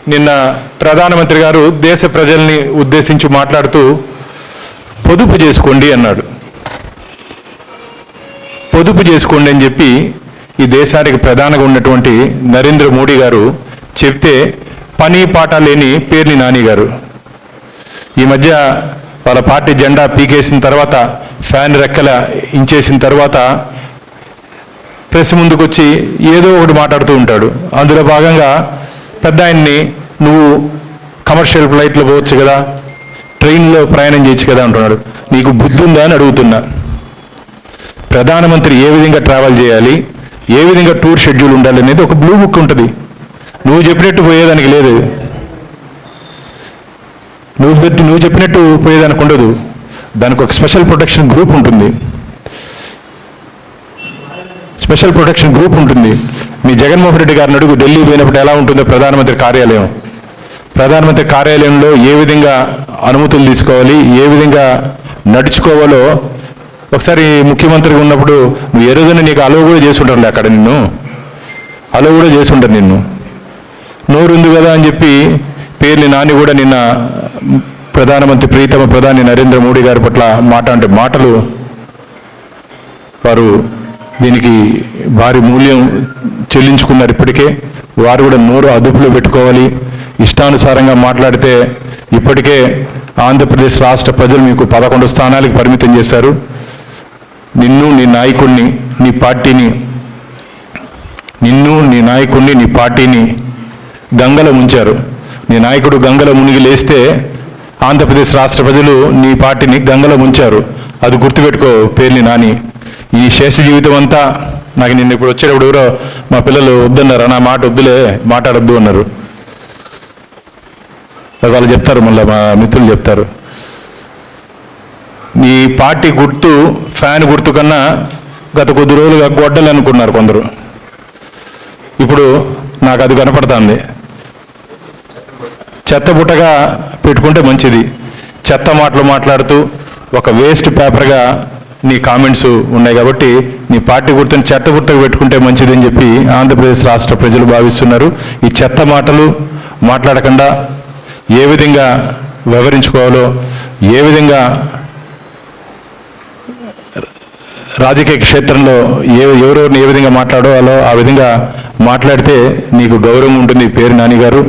నిన్న ప్రధానమంత్రి గారు దేశ ప్రజల్ని ఉద్దేశించి మాట్లాడుతూ పొదుపు చేసుకోండి అన్నాడు. పొదుపు చేసుకోండి అని చెప్పి ఈ దేశానికి ప్రధానంగా ఉన్నటువంటి నరేంద్ర మోడీ గారు చెప్తే పని పాట లేని పేర్ని నాని గారు ఈ మధ్య వాళ్ళ పార్టీ జెండా పీకేసిన తర్వాత ఫ్యాన్ రెక్కల ఇంచేసిన తర్వాత ప్రెస్ ముందుకు వచ్చి ఏదో ఒకటి మాట్లాడుతూ ఉంటాడు. అందులో భాగంగా పెద్ద ఆయన్ని నువ్వు కమర్షియల్ ఫ్లైట్లో పోవచ్చు కదా, ట్రైన్లో ప్రయాణం చేయొచ్చు కదా అంటున్నాడు. నీకు బుద్ధి ఉందా అని అడుగుతున్నా. ప్రధానమంత్రి ఏ విధంగా ట్రావెల్ చేయాలి, ఏ విధంగా టూర్ షెడ్యూల్ ఉండాలి అనేది ఒక బ్లూ బుక్ ఉంటుంది. నువ్వు చెప్పినట్టు పోయేదానికి లేదు, నువ్వు చెప్పినట్టు పోయేదానికి ఉండదు. దానికి ఒక స్పెషల్ ప్రొటెక్షన్ గ్రూప్ ఉంటుంది. స్పెషల్ ప్రొటెక్షన్ గ్రూప్ ఉంటుంది. మీ జగన్మోహన్ రెడ్డి గారిని అడుగు, ఢిల్లీ పోయినప్పుడు ఎలా ఉంటుందో ప్రధానమంత్రి కార్యాలయం. ప్రధానమంత్రి కార్యాలయంలో ఏ విధంగా అనుమతులు తీసుకోవాలి, ఏ విధంగా నడుచుకోవాలో ఒకసారి ముఖ్యమంత్రిగా ఉన్నప్పుడు నువ్వు ఏ రోజున నీకు అలో కూడా చేసి ఉంటారులే అక్కడ, నిన్ను అలో కూడా చేసి ఉంటారు. నిన్ను నోరు ఉంది కదా అని చెప్పి పేర్ని నాని కూడా నిన్న ప్రధానమంత్రి ప్రీతమ ప్రధాని నరేంద్ర మోడీ గారి పట్ల మాట్లాడే మాటలు వారు దీనికి భారీ మూల్యం చెల్లించుకున్నారు. ఇప్పటికే వారు కూడా నోరు అదుపులో పెట్టుకోవాలి. ఇష్టానుసారంగా మాట్లాడితే ఇప్పటికే ఆంధ్రప్రదేశ్ రాష్ట్ర ప్రజలు మీకు 11 స్థానాలకు పరిమితం చేశారు. నిన్ను నీ నాయకుడిని నీ పార్టీని గంగలో ముంచారు. నీ నాయకుడు గంగలో మునిగి లేస్తే ఆంధ్రప్రదేశ్ రాష్ట్ర ప్రజలు నీ పార్టీని గంగలో ముంచారు. అది గుర్తుపెట్టుకో పేర్ని నాని. ఈ శేష జీవితం అంతా నాకు నిన్న ఇప్పుడు వచ్చేటప్పుడు ఎవరో మా పిల్లలు వద్దన్నారు, నా మాట వద్దులే, మాట్లాడొద్దు అన్నారు. వాళ్ళు చెప్తారు, మళ్ళీ మా మిత్రులు చెప్తారు, నీ పార్టీ గుర్తు ఫ్యాన్ గుర్తు కన్నా గత కొద్ది రోజులుగా గొడ్డలు అనుకున్నారు కొందరు. ఇప్పుడు నాకు అది కనపడుతుంది. చెత్తబుట్టగా పెట్టుకుంటే మంచిది. చెత్త మాటలు మాట్లాడుతూ ఒక వేస్ట్ పేపర్గా నీ కామెంట్స్ ఉన్నాయి కాబట్టి నీ పార్టీ గుర్తుని చెత్తబుట్టగా పెట్టుకుంటే మంచిది అని చెప్పి ఆంధ్రప్రదేశ్ రాష్ట్ర ప్రజలు భావిస్తున్నారు. ఈ చెత్త మాటలు మాట్లాడకుండా ఏ విధంగా వివరించుకోవాలో, ఏ విధంగా రాజకీయ క్షేత్రంలో ఎవరెవరిని ఏ విధంగా మాట్లాడాలో ఆ విధంగా మాట్లాడితే నీకు గౌరవం ఉంటుంది పేరు నాని గారు.